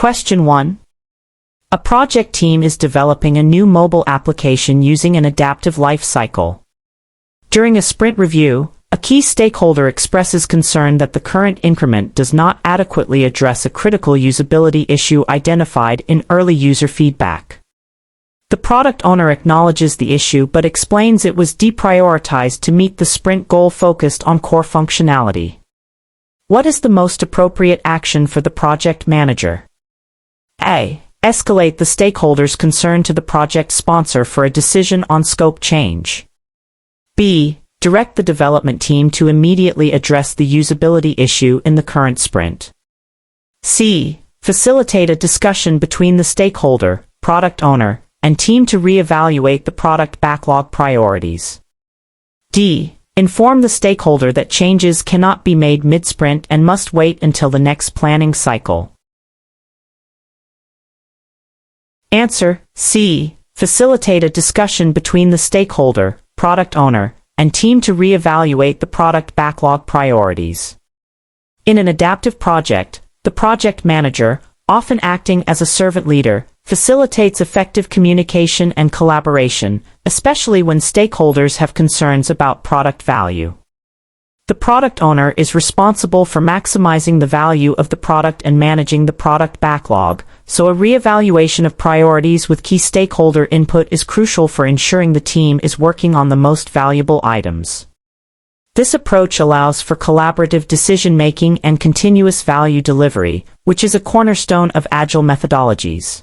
Question 1. A project team is developing a new mobile application using an adaptive life cycle. During a sprint review, a key stakeholder expresses concern that the current increment does not adequately address a critical usability issue identified in early user feedback. The product owner acknowledges the issue but explains it was deprioritized to meet the sprint goal focused on core functionality. What is the most appropriate action for the project manager? A. Escalate the stakeholder's concern to the project sponsor for a decision on scope change. B. Direct the development team to immediately address the usability issue in the current sprint. C. Facilitate a discussion between the stakeholder, product owner, and team to reevaluate the product backlog priorities. D. Inform the stakeholder that changes cannot be made mid-sprint and must wait until the next planning cycle. Answer: C. Facilitate a discussion between the stakeholder, product owner, and team to reevaluate the product backlog priorities. In an adaptive project, the project manager, often acting as a servant leader, facilitates effective communication and collaboration, especially when stakeholders have concerns about product value. The product owner is responsible for maximizing the value of the product and managing the product backlog, so a reevaluation of priorities with key stakeholder input is crucial for ensuring the team is working on the most valuable items. This approach allows for collaborative decision-making and continuous value delivery, which is a cornerstone of Agile methodologies.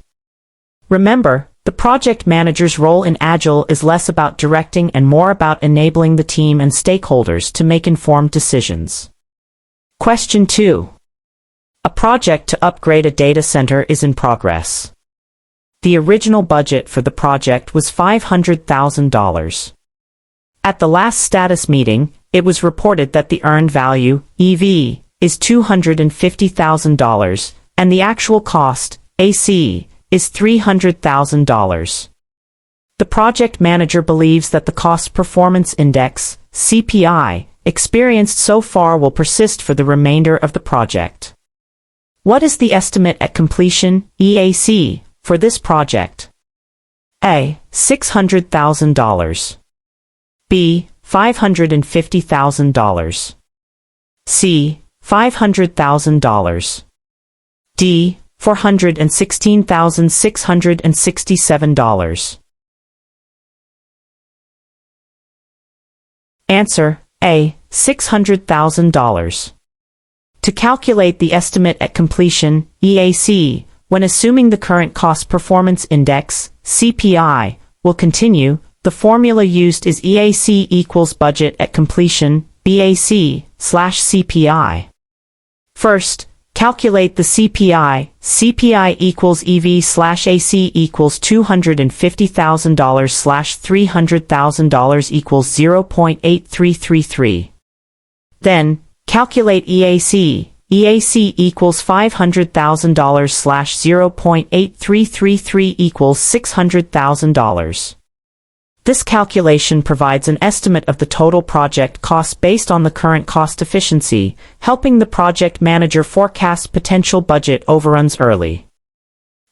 Remember, the project manager's role in Agile is less about directing and more about enabling the team and stakeholders to make informed decisions. Question 2. A project to upgrade a data center is in progress. The original budget for the project was $500,000. At the last status meeting, it was reported that the earned value, EV, is $250,000, and the actual cost, AC, is $300,000. The project manager believes that the cost performance index, CPI, experienced so far will persist for the remainder of the project. What is the estimate at completion, EAC, for this project? A. $600,000. B. $550,000. C. $500,000. D. $416,667. Answer: A. $600,000. To calculate the estimate at completion, EAC, when assuming the current cost performance index, CPI, will continue, the formula used is EAC equals budget at completion, BAC/CPI. First, calculate the CPI. CPI equals EV/AC equals $250,000/$300,000 equals 0.8333. Then, calculate EAC. EAC equals $500,000/0.8333 equals $600,000. This calculation provides an estimate of the total project cost based on the current cost efficiency, helping the project manager forecast potential budget overruns early.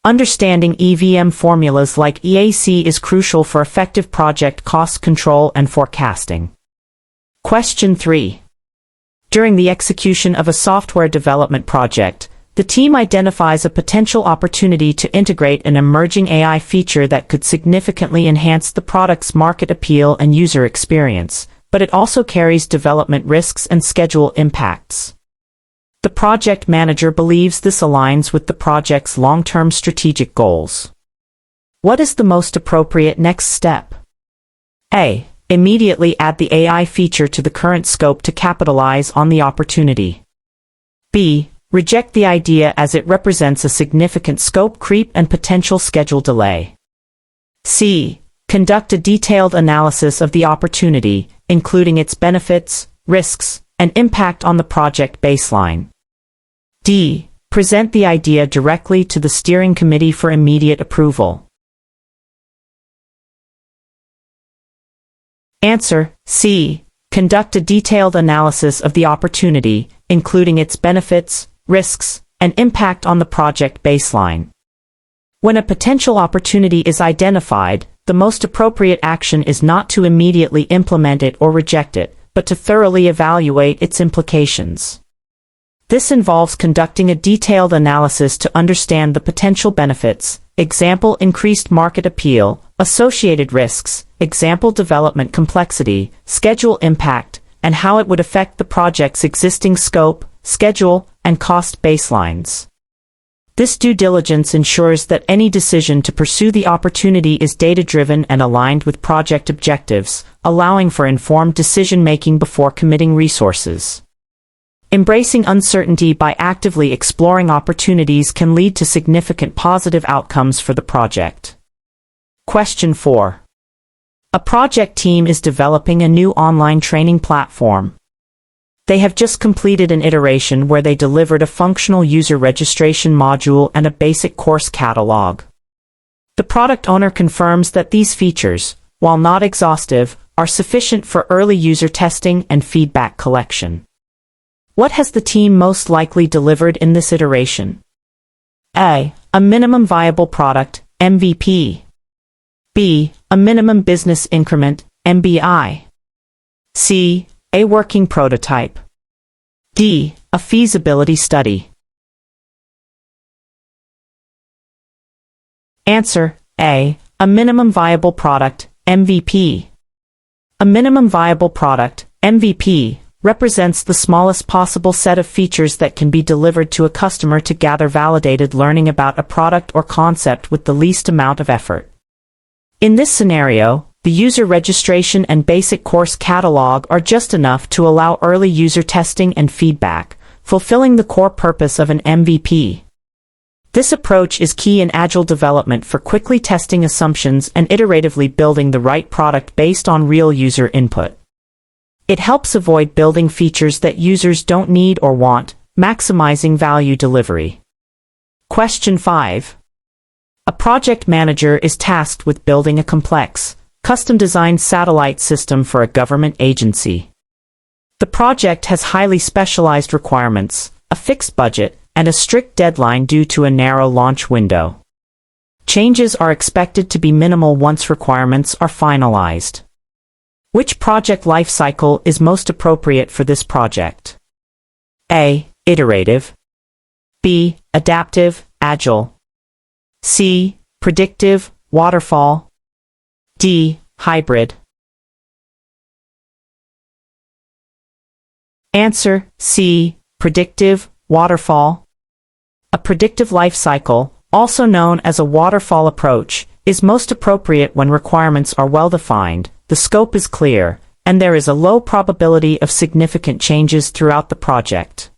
Understanding EVM formulas like EAC is crucial for effective project cost control and forecasting. Question 3. During the execution of a software development project, the team identifies a potential opportunity to integrate an emerging AI feature that could significantly enhance the product's market appeal and user experience, but it also carries development risks and schedule impacts. The project manager believes this aligns with the project's long-term strategic goals. What is the most appropriate next step? A. Immediately add the AI feature to the current scope to capitalize on the opportunity. B. Reject the idea as it represents a significant scope creep and potential schedule delay. C. Conduct a detailed analysis of the opportunity, including its benefits, risks, and impact on the project baseline. D. Present the idea directly to the steering committee for immediate approval. Answer: C. Conduct a detailed analysis of the opportunity, including its benefits, risks, and impact on the project baseline. When a potential opportunity is identified, the most appropriate action is not to immediately implement it or reject it, but to thoroughly evaluate its implications. This involves conducting a detailed analysis to understand the potential benefits, example increased market appeal, associated risks, example development complexity, schedule impact, and how it would affect the project's existing scope, schedule, and cost baselines. This due diligence ensures that any decision to pursue the opportunity is data-driven and aligned with project objectives, allowing for informed decision-making before committing resources. Embracing uncertainty by actively exploring opportunities can lead to significant positive outcomes for the project. Question 4. A project team is developing a new online training platform. They have just completed an iteration where they delivered a functional user registration module and a basic course catalog. The product owner confirms that these features, while not exhaustive, are sufficient for early user testing and feedback collection. What has the team most likely delivered in this iteration? A. A minimum viable product, MVP. B. A minimum business increment, MBI. C. A working prototype. D. A feasibility study. Answer: A. A minimum viable product, MVP. A minimum viable product, MVP, represents the smallest possible set of features that can be delivered to a customer to gather validated learning about a product or concept with the least amount of effort. In this scenario, the user registration and basic course catalog are just enough to allow early user testing and feedback, fulfilling the core purpose of an MVP. This approach is key in Agile development for quickly testing assumptions and iteratively building the right product based on real user input. It helps avoid building features that users don't need or want, maximizing value delivery. Question 5. A project manager is tasked with building a complex, custom-designed satellite system for a government agency. The project has highly specialized requirements, a fixed budget, and a strict deadline due to a narrow launch window. Changes are expected to be minimal once requirements are finalized. Which project lifecycle is most appropriate for this project? A. Iterative. B. Adaptive, Agile. C. Predictive, Waterfall. D. Hybrid. Answer: C. Predictive, Waterfall. A predictive lifecycle, also known as a waterfall approach, is most appropriate when requirements are well-defined, the scope is clear, and there is a low probability of significant changes throughout the project.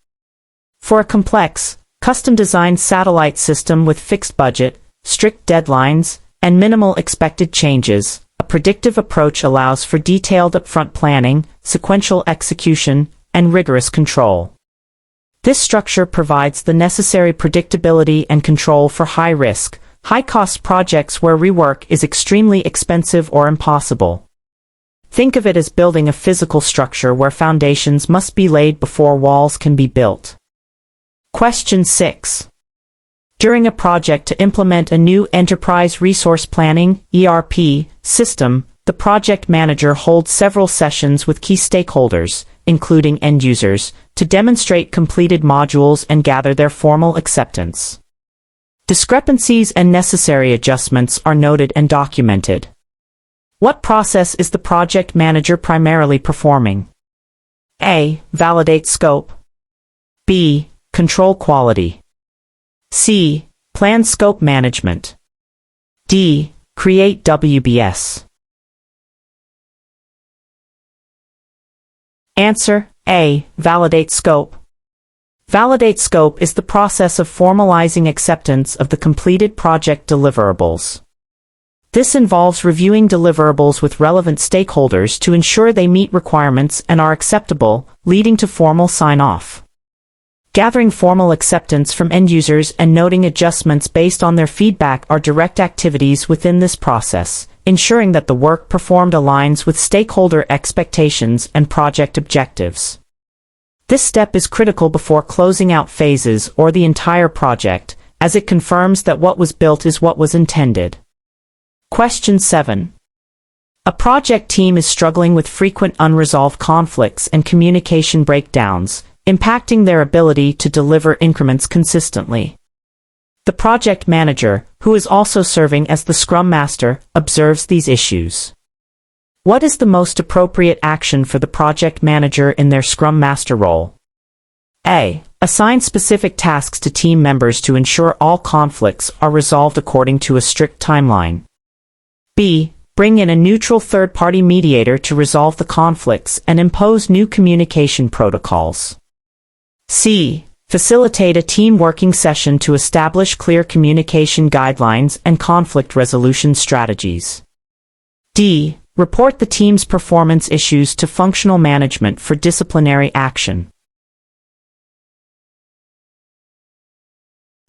For a complex, custom-designed satellite system with fixed budget, strict deadlines, and minimal expected changes, a predictive approach allows for detailed upfront planning, sequential execution, and rigorous control. This structure provides the necessary predictability and control for high-risk, high-cost projects where rework is extremely expensive or impossible. Think of it as building a physical structure where foundations must be laid before walls can be built. Question 6. During a project to implement a new enterprise resource planning (ERP) system, the project manager holds several sessions with key stakeholders, including end users, to demonstrate completed modules and gather their formal acceptance. Discrepancies and necessary adjustments are noted and documented. What process is the project manager primarily performing? A. Validate scope. B. Control quality. C. Plan scope management. D. Create WBS. Answer: A. Validate scope. Validate scope is the process of formalizing acceptance of the completed project deliverables. This involves reviewing deliverables with relevant stakeholders to ensure they meet requirements and are acceptable, leading to formal sign-off. Gathering formal acceptance from end users and noting adjustments based on their feedback are direct activities within this process, ensuring that the work performed aligns with stakeholder expectations and project objectives. This step is critical before closing out phases or the entire project, as it confirms that what was built is what was intended. Question 7. A project team is struggling with frequent unresolved conflicts and communication breakdowns, impacting their ability to deliver increments consistently. The project manager, who is also serving as the Scrum Master, observes these issues. What is the most appropriate action for the project manager in their Scrum Master role? A. Assign specific tasks to team members to ensure all conflicts are resolved according to a strict timeline. B. Bring in a neutral third-party mediator to resolve the conflicts and impose new communication protocols. C. Facilitate a team working session to establish clear communication guidelines and conflict resolution strategies. D. Report the team's performance issues to functional management for disciplinary action.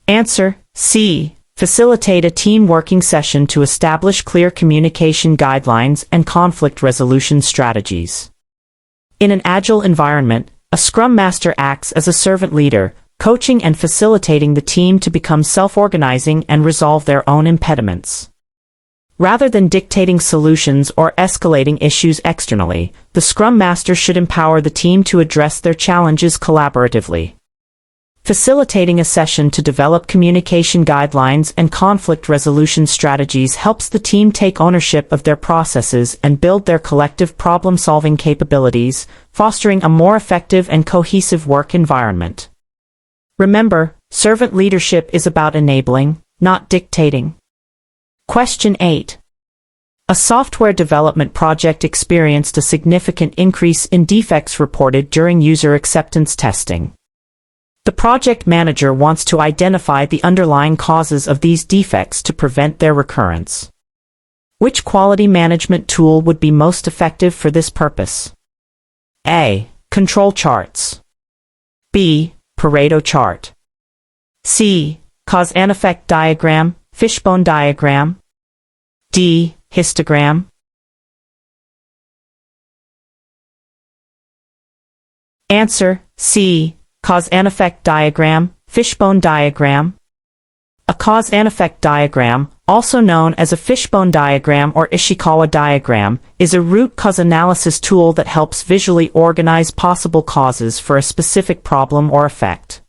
Answer: C. Facilitate a team working session to establish clear communication guidelines and conflict resolution strategies. In an Agile environment, a Scrum Master acts as a servant leader, coaching and facilitating the team to become self-organizing and resolve their own impediments. Rather than dictating solutions or escalating issues externally, the Scrum Master should empower the team to address their challenges collaboratively. Facilitating a session to develop communication guidelines and conflict resolution strategies helps the team take ownership of their processes and build their collective problem-solving capabilities, fostering a more effective and cohesive work environment. Remember, servant leadership is about enabling, not dictating. Question 8. A software development project experienced a significant increase in defects reported during user acceptance testing. The project manager wants to identify the underlying causes of these defects to prevent their recurrence. Which quality management tool would be most effective for this purpose? A. Control charts. B. Pareto chart. C. Cause and effect diagram, fishbone diagram. D. Histogram. Answer: C. Cause and effect diagram, fishbone diagram. A cause and effect diagram, also known as a fishbone diagram or Ishikawa diagram, is a root cause analysis tool that helps visually organize possible causes for a specific problem or effect.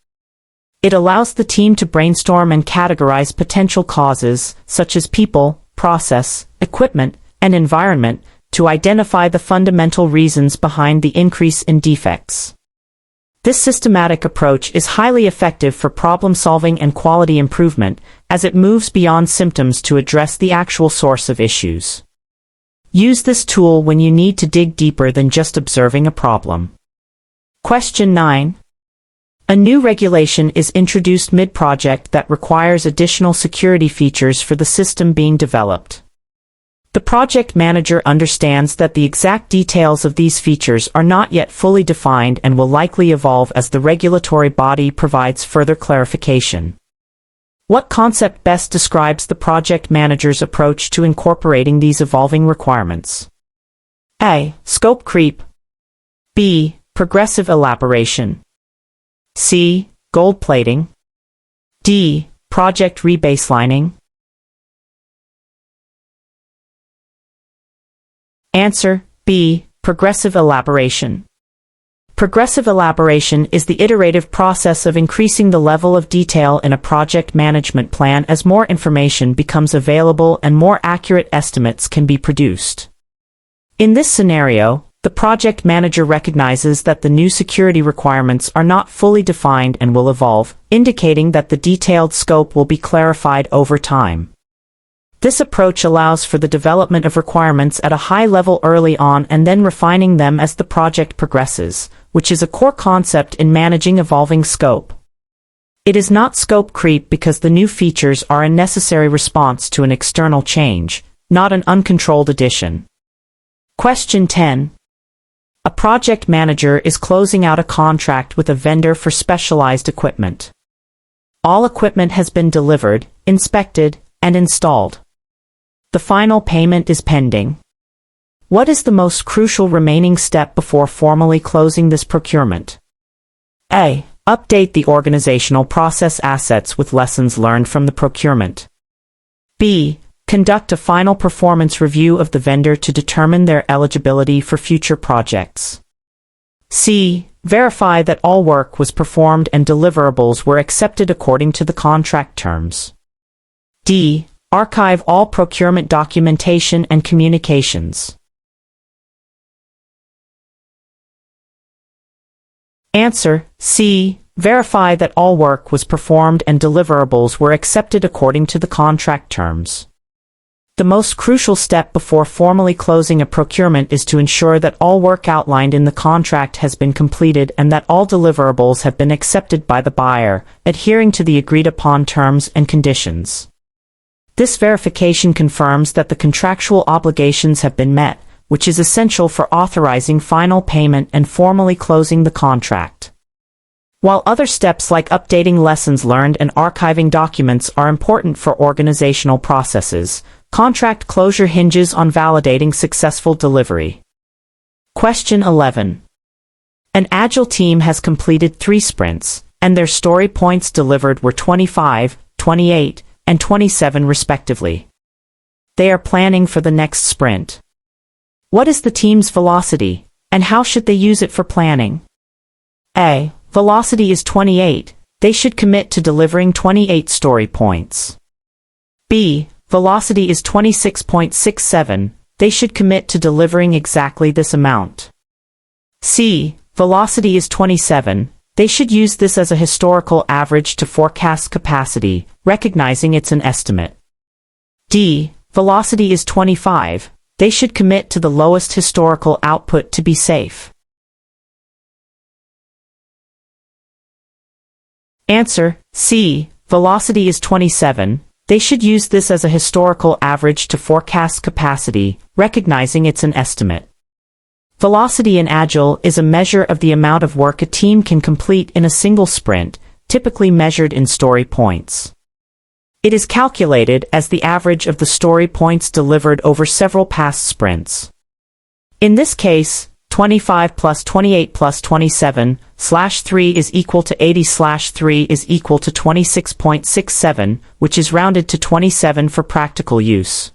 It allows the team to brainstorm and categorize potential causes, such as people, process, equipment, and environment, to identify the fundamental reasons behind the increase in defects. This systematic approach is highly effective for problem-solving and quality improvement, as it moves beyond symptoms to address the actual source of issues. Use this tool when you need to dig deeper than just observing a problem. Question 9. A new regulation is introduced mid-project that requires additional security features for the system being developed. The project manager understands that the exact details of these features are not yet fully defined and will likely evolve as the regulatory body provides further clarification. What concept best describes the project manager's approach to incorporating these evolving requirements? A. Scope creep. B. Progressive elaboration. C. Gold plating. D. Project rebaselining. Answer: B. Progressive elaboration. Progressive elaboration is the iterative process of increasing the level of detail in a project management plan as more information becomes available and more accurate estimates can be produced. In this scenario, the project manager recognizes that the new security requirements are not fully defined and will evolve, indicating that the detailed scope will be clarified over time. This approach allows for the development of requirements at a high level early on and then refining them as the project progresses, which is a core concept in managing evolving scope. It is not scope creep because the new features are a necessary response to an external change, not an uncontrolled addition. Question 10. A project manager is closing out a contract with a vendor for specialized equipment. All equipment has been delivered, inspected, and installed. The final payment is pending. What is the most crucial remaining step before formally closing this procurement? A. Update the organizational process assets with lessons learned from the procurement. B. Conduct a final performance review of the vendor to determine their eligibility for future projects. C. Verify that all work was performed and deliverables were accepted according to the contract terms. D. Archive all procurement documentation and communications. Answer: C. Verify that all work was performed and deliverables were accepted according to the contract terms. The most crucial step before formally closing a procurement is to ensure that all work outlined in the contract has been completed and that all deliverables have been accepted by the buyer, adhering to the agreed-upon terms and conditions. This verification confirms that the contractual obligations have been met, which is essential for authorizing final payment and formally closing the contract. While other steps like updating lessons learned and archiving documents are important for organizational processes, contract closure hinges on validating successful delivery. Question 11. An Agile team has completed 3 sprints, and their story points delivered were 25, 28, and 27 respectively. They are planning for the next sprint. What is the team's velocity, and how should they use it for planning? A. Velocity is 28. They should commit to delivering 28 story points. B. Velocity is 26.67. They should commit to delivering exactly this amount. C. Velocity is 27. They should use this as a historical average to forecast capacity, recognizing it's an estimate. D. Velocity is 25. They should commit to the lowest historical output to be safe. Answer: C. Velocity is 27. They should use this as a historical average to forecast capacity, recognizing it's an estimate. Velocity in Agile is a measure of the amount of work a team can complete in a single sprint, typically measured in story points. It is calculated as the average of the story points delivered over several past sprints. In this case, 25 plus 28 plus 27/3 is equal to 80/3 is equal to 26.67, which is rounded to 27 for practical use.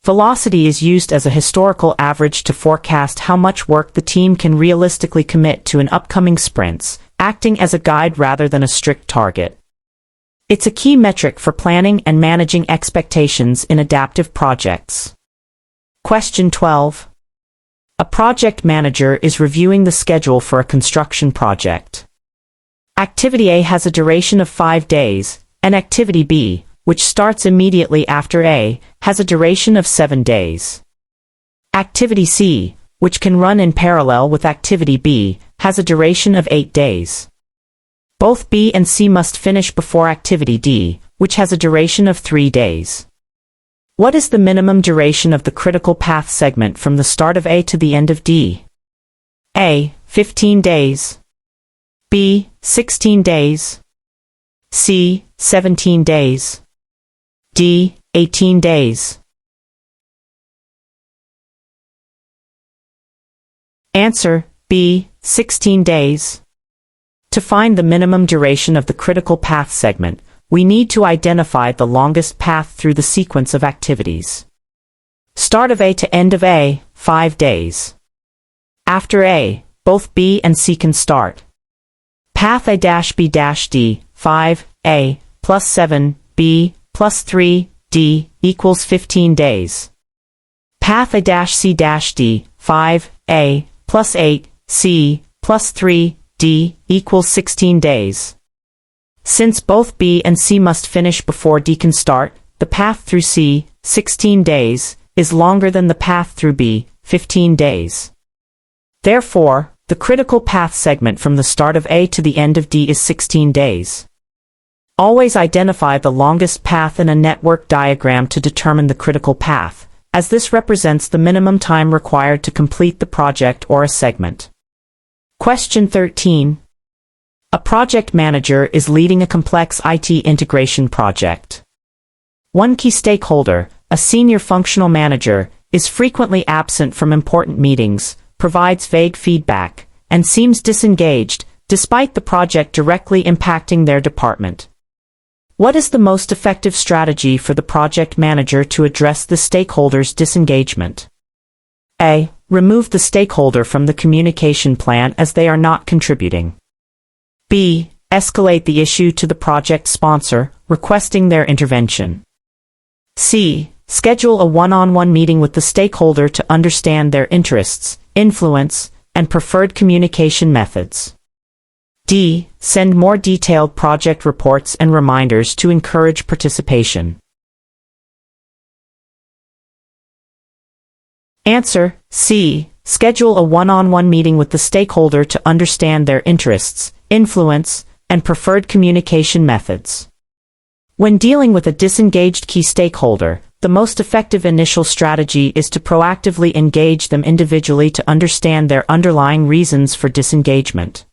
Velocity is used as a historical average to forecast how much work the team can realistically commit to in upcoming sprints, acting as a guide rather than a strict target. It's a key metric for planning and managing expectations in adaptive projects. Question 12. A project manager is reviewing the schedule for a construction project. Activity A has a duration of 5 days, and Activity B, which starts immediately after A, has a duration of 7 days. Activity C, which can run in parallel with Activity B, has a duration of 8 days. Both B and C must finish before Activity D, which has a duration of 3 days. What is the minimum duration of the critical path segment from the start of A to the end of D? A. 15 days. B. 16 days. C. 17 days. D. 18 days. Answer: B. 16 days. To find the minimum duration of the critical path segment, we need to identify the longest path through the sequence of activities. Start of A to end of A, 5 days. After A, both B and C can start. Path A-B-D, 5, A, plus 7, B, plus 3, D, equals 15 days. Path A-C-D, 5, A, plus 8, C, plus 3, D, equals 16 days. Since both B and C must finish before D can start, the path through C, 16 days, is longer than the path through B, 15 days. Therefore, the critical path segment from the start of A to the end of D is 16 days. Always identify the longest path in a network diagram to determine the critical path, as this represents the minimum time required to complete the project or a segment. Question 13. A project manager is leading a complex IT integration project. One key stakeholder, a senior functional manager, is frequently absent from important meetings, provides vague feedback, and seems disengaged, despite the project directly impacting their department. What is the most effective strategy for the project manager to address the stakeholder's disengagement? A. Remove the stakeholder from the communication plan as they are not contributing. B. Escalate the issue to the project sponsor, requesting their intervention. C. Schedule a one-on-one meeting with the stakeholder to understand their interests, influence, and preferred communication methods. D. Send more detailed project reports and reminders to encourage participation. Answer: C. Schedule a one-on-one meeting with the stakeholder to understand their interests, influence, and preferred communication methods. When dealing with a disengaged key stakeholder, the most effective initial strategy is to proactively engage them individually to understand their underlying reasons for disengagement.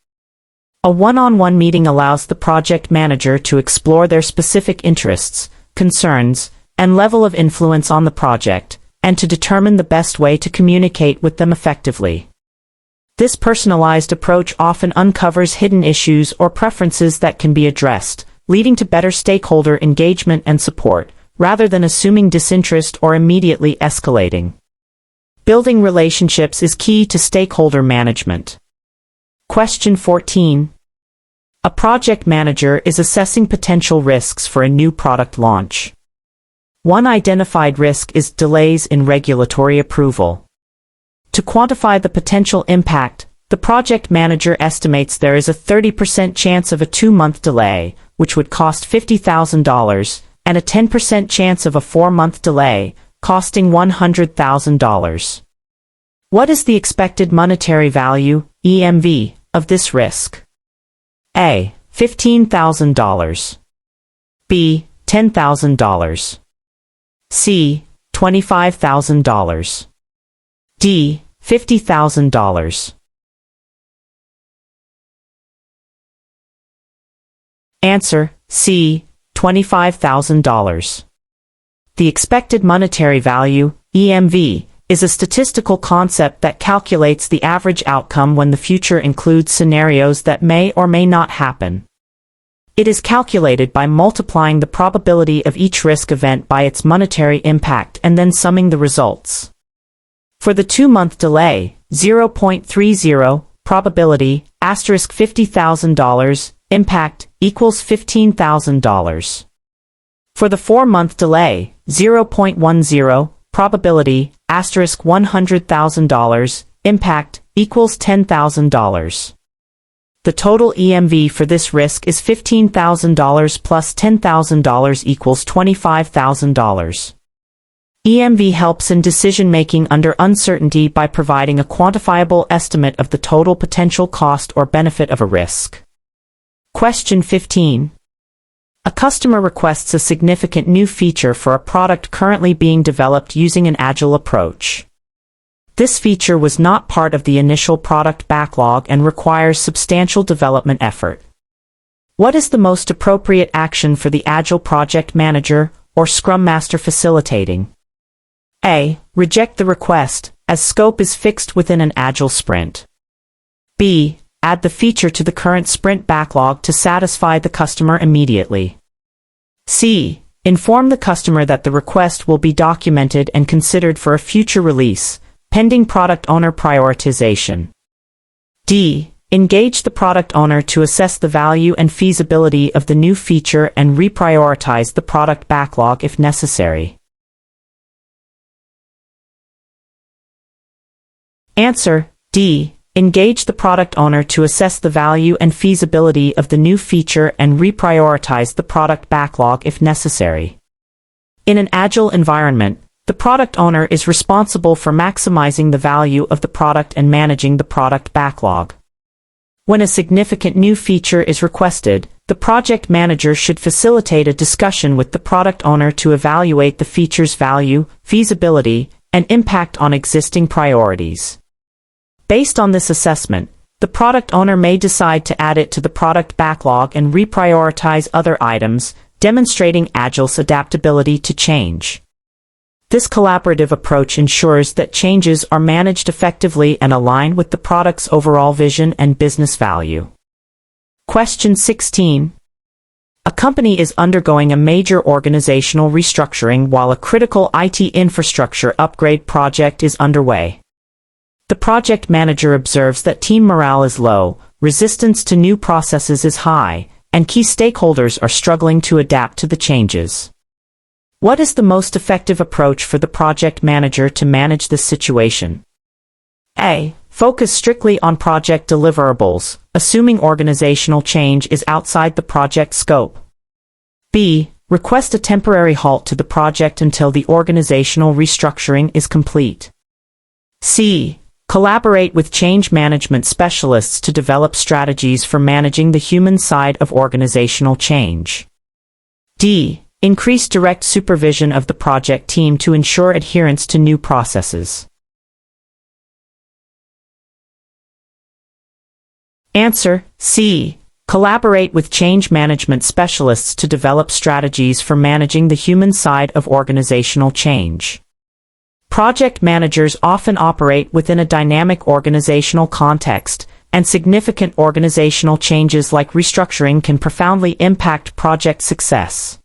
A one-on-one meeting allows the project manager to explore their specific interests, concerns, and level of influence on the project, and to determine the best way to communicate with them effectively. This personalized approach often uncovers hidden issues or preferences that can be addressed, leading to better stakeholder engagement and support, rather than assuming disinterest or immediately escalating. Building relationships is key to stakeholder management. Question 14. A project manager is assessing potential risks for a new product launch. One identified risk is delays in regulatory approval. To quantify the potential impact, the project manager estimates there is a 30% chance of a 2-month delay, which would cost $50,000, and a 10% chance of a 4-month delay, costing $100,000. What is the expected monetary value, EMV, of this risk? A. $15,000. B. $10,000. C. $25,000. D. $50,000. Answer: C. $25,000. The expected monetary value, EMV, is a statistical concept that calculates the average outcome when the future includes scenarios that may or may not happen. It is calculated by multiplying the probability of each risk event by its monetary impact and then summing the results. For the 2-month delay, 0.30, probability, $50,000, impact, equals $15,000. For the 4-month delay, 0.10, probability, $100,000, impact, equals $10,000. The total EMV for this risk is $15,000 plus $10,000 equals $25,000. EMV helps in decision-making under uncertainty by providing a quantifiable estimate of the total potential cost or benefit of a risk. Question 15. A customer requests a significant new feature for a product currently being developed using an Agile approach. This feature was not part of the initial product backlog and requires substantial development effort. What is the most appropriate action for the Agile project manager or Scrum Master facilitating? A. Reject the request, as scope is fixed within an Agile sprint. B. Add the feature to the current sprint backlog to satisfy the customer immediately. C. Inform the customer that the request will be documented and considered for a future release, pending product owner prioritization. D. Engage the product owner to assess the value and feasibility of the new feature and reprioritize the product backlog if necessary. Answer: D. Engage the product owner to assess the value and feasibility of the new feature and reprioritize the product backlog if necessary. In an Agile environment, the product owner is responsible for maximizing the value of the product and managing the product backlog. When a significant new feature is requested, the project manager should facilitate a discussion with the product owner to evaluate the feature's value, feasibility, and impact on existing priorities. Based on this assessment, the product owner may decide to add it to the product backlog and reprioritize other items, demonstrating Agile's adaptability to change. This collaborative approach ensures that changes are managed effectively and align with the product's overall vision and business value. Question 16. A company is undergoing a major organizational restructuring while a critical IT infrastructure upgrade project is underway. The project manager observes that team morale is low, resistance to new processes is high, and key stakeholders are struggling to adapt to the changes. What is the most effective approach for the project manager to manage this situation? A. Focus strictly on project deliverables, assuming organizational change is outside the project scope. B. Request a temporary halt to the project until the organizational restructuring is complete. C. Collaborate with change management specialists to develop strategies for managing the human side of organizational change. D. Increase direct supervision of the project team to ensure adherence to new processes. Answer: C. Collaborate with change management specialists to develop strategies for managing the human side of organizational change. Project managers often operate within a dynamic organizational context, and significant organizational changes like restructuring can profoundly impact project success.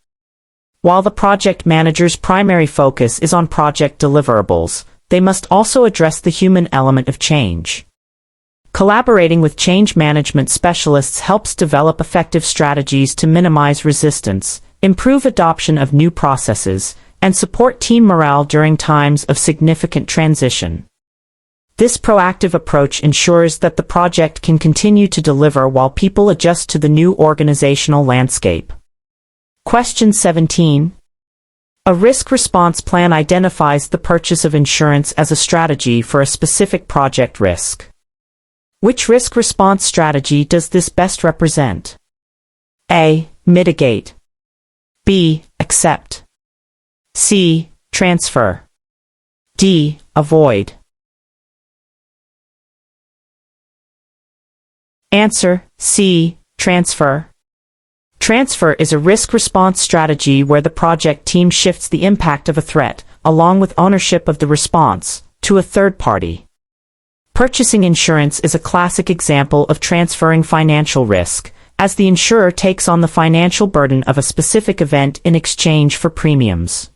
While the project manager's primary focus is on project deliverables, they must also address the human element of change. Collaborating with change management specialists helps develop effective strategies to minimize resistance, improve adoption of new processes, and support team morale during times of significant transition. This proactive approach ensures that the project can continue to deliver while people adjust to the new organizational landscape. Question 17. A risk response plan identifies the purchase of insurance as a strategy for a specific project risk. Which risk response strategy does this best represent? A. Mitigate. B. Accept. C. Transfer. D. Avoid. Answer: C. Transfer. Transfer is a risk response strategy where the project team shifts the impact of a threat, along with ownership of the response, to a third party. Purchasing insurance is a classic example of transferring financial risk, as the insurer takes on the financial burden of a specific event in exchange for premiums.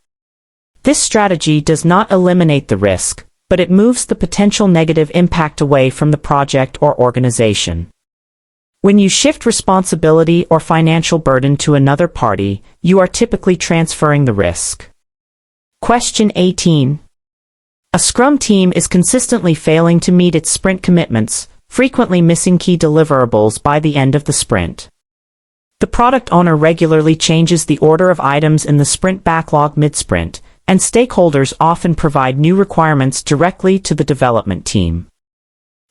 This strategy does not eliminate the risk, but it moves the potential negative impact away from the project or organization. When you shift responsibility or financial burden to another party, you are typically transferring the risk. Question 18. A Scrum team is consistently failing to meet its sprint commitments, frequently missing key deliverables by the end of the sprint. The product owner regularly changes the order of items in the sprint backlog mid-sprint, and stakeholders often provide new requirements directly to the development team.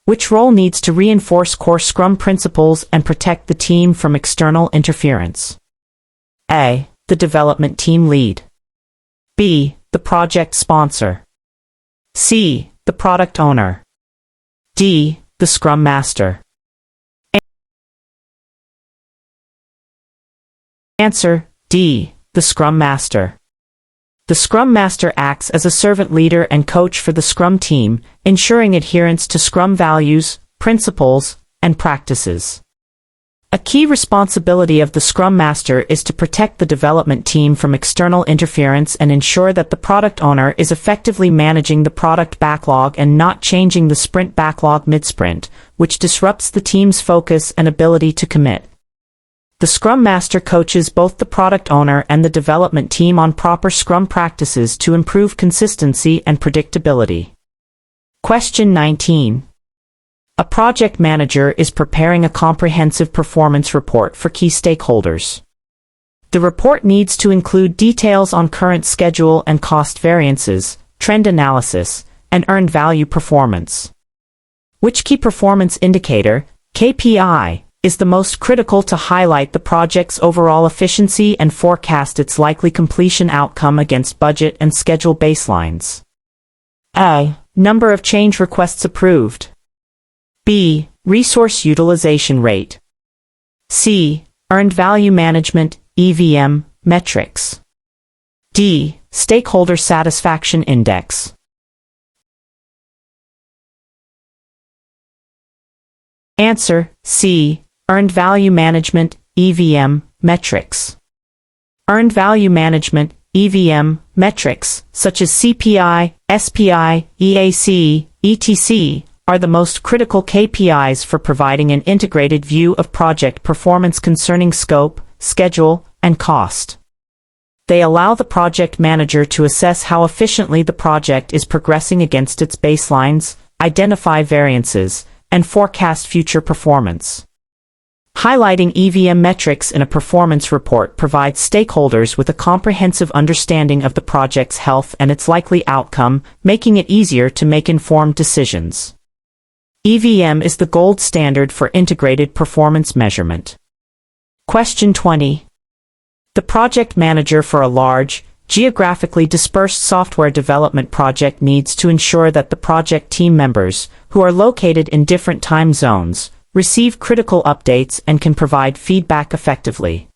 Which role needs to reinforce core Scrum principles and protect the team from external interference? A. The development team lead. B. The project sponsor. C. The product owner. D. The Scrum Master. Answer: D. The Scrum Master. The Scrum Master acts as a servant leader and coach for the Scrum team, ensuring adherence to Scrum values, principles, and practices. A key responsibility of the Scrum Master is to protect the development team from external interference and ensure that the product owner is effectively managing the product backlog and not changing the sprint backlog mid-sprint, which disrupts the team's focus and ability to commit. The Scrum Master coaches both the product owner and the development team on proper Scrum practices to improve consistency and predictability. Question 19. A project manager is preparing a comprehensive performance report for key stakeholders. The report needs to include details on current schedule and cost variances, trend analysis, and earned value performance. Which key performance indicator, KPI, is the most critical to highlight the project's overall efficiency and forecast its likely completion outcome against budget and schedule baselines? A. Number of change requests approved. B. Resource utilization rate. C. Earned value management, EVM, metrics. D. Stakeholder satisfaction index. Answer: C. Earned Value Management, EVM, metrics. Earned Value Management, EVM, metrics, such as CPI, SPI, EAC, etc., are the most critical KPIs for providing an integrated view of project performance concerning scope, schedule, and cost. They allow the project manager to assess how efficiently the project is progressing against its baselines, identify variances, and forecast future performance. Highlighting EVM metrics in a performance report provides stakeholders with a comprehensive understanding of the project's health and its likely outcome, making it easier to make informed decisions. EVM is the gold standard for integrated performance measurement. Question 20. The project manager for a large, geographically dispersed software development project needs to ensure that the project team members, who are located in different time zones, receive critical updates and can provide feedback effectively.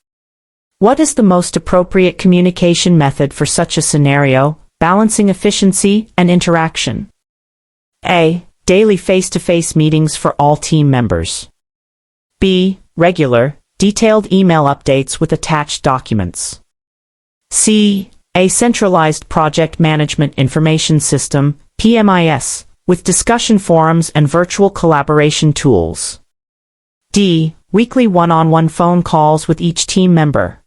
What is the most appropriate communication method for such a scenario, balancing efficiency and interaction? A. Daily face-to-face meetings for all team members. B. Regular, detailed email updates with attached documents. C. A centralized project management information system, PMIS, with discussion forums and virtual collaboration tools. D. Weekly one-on-one phone calls with each team member.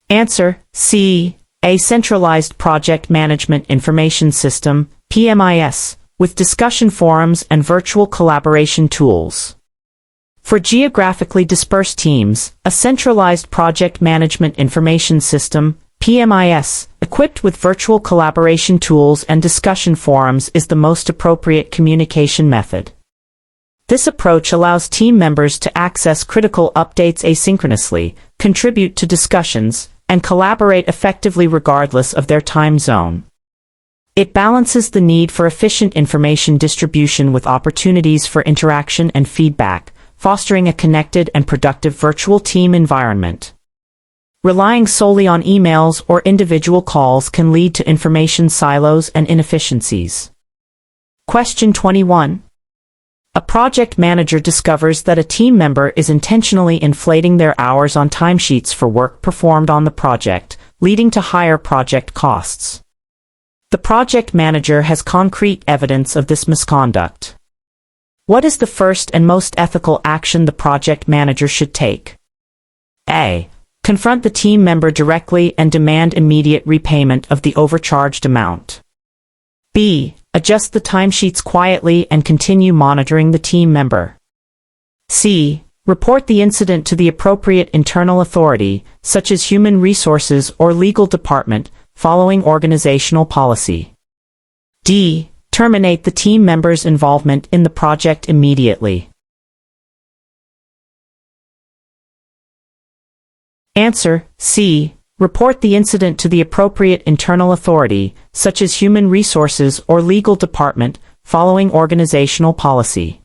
Answer: C. A centralized project management information system, PMIS, with discussion forums and virtual collaboration tools. For geographically dispersed teams, a centralized project management information system, PMIS, equipped with virtual collaboration tools and discussion forums is the most appropriate communication method. This approach allows team members to access critical updates asynchronously, contribute to discussions, and collaborate effectively regardless of their time zone. It balances the need for efficient information distribution with opportunities for interaction and feedback, fostering a connected and productive virtual team environment. Relying solely on emails or individual calls can lead to information silos and inefficiencies. Question 21. A project manager discovers that a team member is intentionally inflating their hours on timesheets for work performed on the project, leading to higher project costs. The project manager has concrete evidence of this misconduct. What is the first and most ethical action the project manager should take? A. Confront the team member directly and demand immediate repayment of the overcharged amount. B. Adjust the timesheets quietly and continue monitoring the team member. C. Report the incident to the appropriate internal authority, such as human resources or legal department, following organizational policy. D. Terminate the team member's involvement in the project immediately. Answer: C. Report the incident to the appropriate internal authority, such as human resources or legal department, following organizational policy.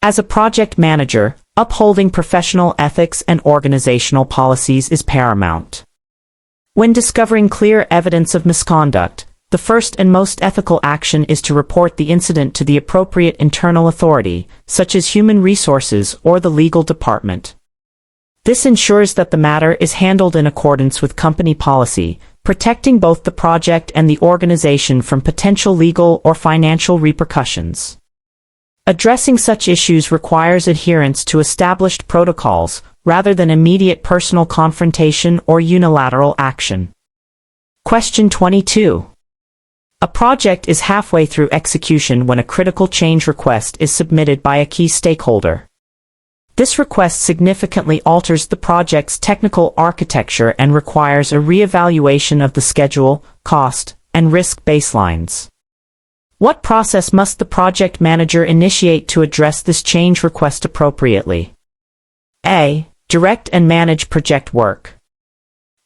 As a project manager, upholding professional ethics and organizational policies is paramount. When discovering clear evidence of misconduct, the first and most ethical action is to report the incident to the appropriate internal authority, such as human resources or the legal department. This ensures that the matter is handled in accordance with company policy, protecting both the project and the organization from potential legal or financial repercussions. Addressing such issues requires adherence to established protocols, rather than immediate personal confrontation or unilateral action. Question 22. A project is halfway through execution when a critical change request is submitted by a key stakeholder. This request significantly alters the project's technical architecture and requires a re-evaluation of the schedule, cost, and risk baselines. What process must the project manager initiate to address this change request appropriately? A. Direct and manage project work.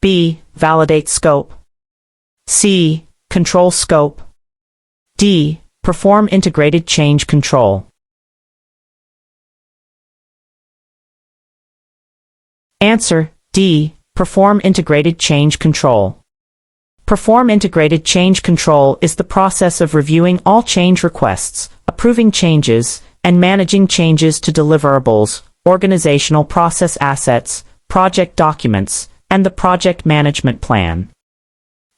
B. Validate scope. C. Control scope. D. Perform integrated change control. Answer: D. Perform integrated change control. Perform integrated change control is the process of reviewing all change requests, approving changes, and managing changes to deliverables, organizational process assets, project documents, and the project management plan.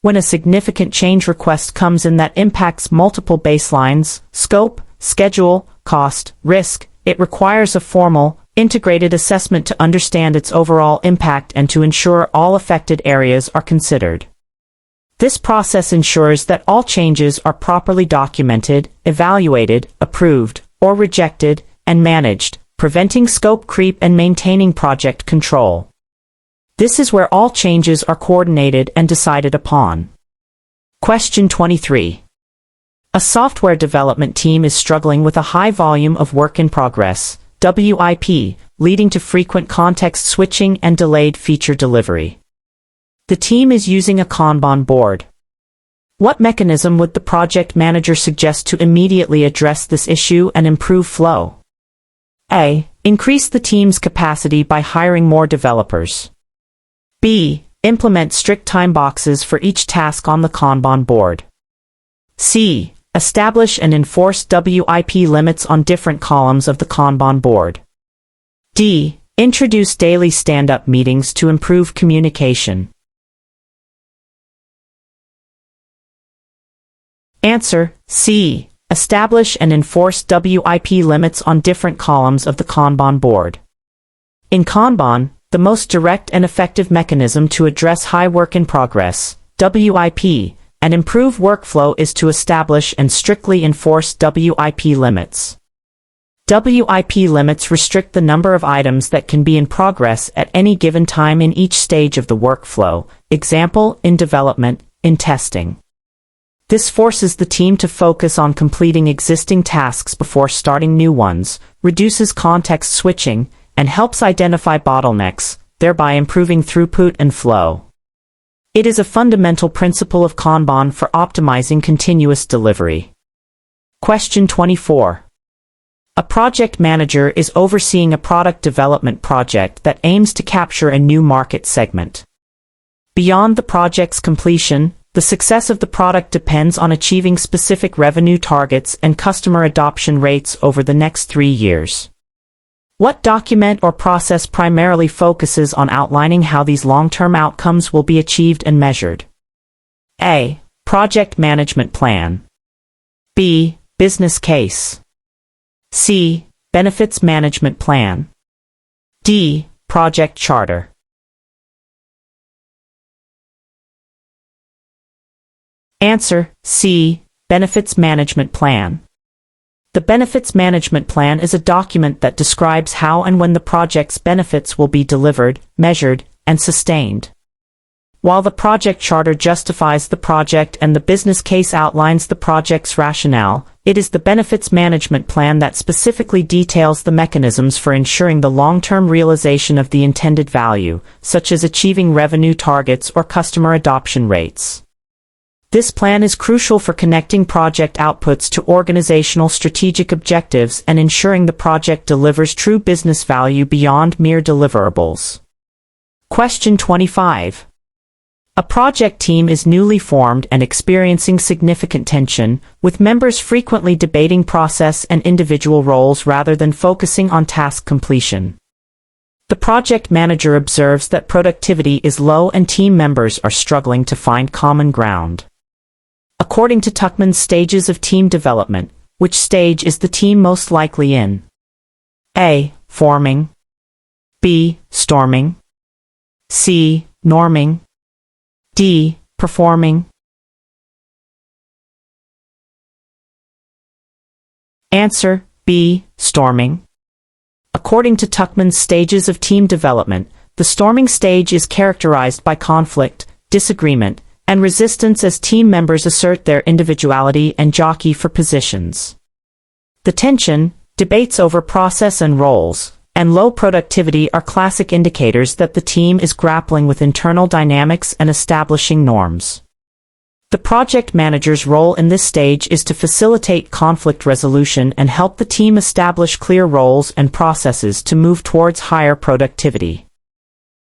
When a significant change request comes in that impacts multiple baselines, scope, schedule, cost, risk, it requires a formal, integrated assessment to understand its overall impact and to ensure all affected areas are considered. This process ensures that all changes are properly documented, evaluated, approved, or rejected, and managed, preventing scope creep and maintaining project control. This is where all changes are coordinated and decided upon. Question 23. A software development team is struggling with a high volume of work in progress, WIP, leading to frequent context switching and delayed feature delivery. The team is using a Kanban board. What mechanism would the project manager suggest to immediately address this issue and improve flow? A. Increase the team's capacity by hiring more developers. B. Implement strict time boxes for each task on the Kanban board. C. Establish and enforce WIP limits on different columns of the Kanban board. D. Introduce daily stand-up meetings to improve communication. Answer: C. Establish and enforce WIP limits on different columns of the Kanban board. In Kanban, the most direct and effective mechanism to address high work in progress, WIP, and improve workflow is to establish and strictly enforce WIP limits. WIP limits restrict the number of items that can be in progress at any given time in each stage of the workflow, example, in development, in testing. This forces the team to focus on completing existing tasks before starting new ones, reduces context switching, and helps identify bottlenecks, thereby improving throughput and flow. It is a fundamental principle of Kanban for optimizing continuous delivery. Question 24. A project manager is overseeing a product development project that aims to capture a new market segment. Beyond the project's completion, the success of the product depends on achieving specific revenue targets and customer adoption rates over the next 3 years. What document or process primarily focuses on outlining how these long-term outcomes will be achieved and measured? A. Project management plan. B. Business case. C. Benefits management plan. D. Project charter. Answer: C. Benefits management plan. The benefits management plan is a document that describes how and when the project's benefits will be delivered, measured, and sustained. While the project charter justifies the project and the business case outlines the project's rationale, it is the benefits management plan that specifically details the mechanisms for ensuring the long-term realization of the intended value, such as achieving revenue targets or customer adoption rates. This plan is crucial for connecting project outputs to organizational strategic objectives and ensuring the project delivers true business value beyond mere deliverables. Question 25. A project team is newly formed and experiencing significant tension, with members frequently debating process and individual roles rather than focusing on task completion. The project manager observes that productivity is low and team members are struggling to find common ground. According to Tuckman's stages of team development, which stage is the team most likely in? A. Forming. B. Storming. C. Norming. D. Performing. Answer: B. Storming. According to Tuckman's stages of team development, the storming stage is characterized by conflict, disagreement, and resistance as team members assert their individuality and jockey for positions. The tension, debates over process and roles, and low productivity are classic indicators that the team is grappling with internal dynamics and establishing norms. The project manager's role in this stage is to facilitate conflict resolution and help the team establish clear roles and processes to move towards higher productivity.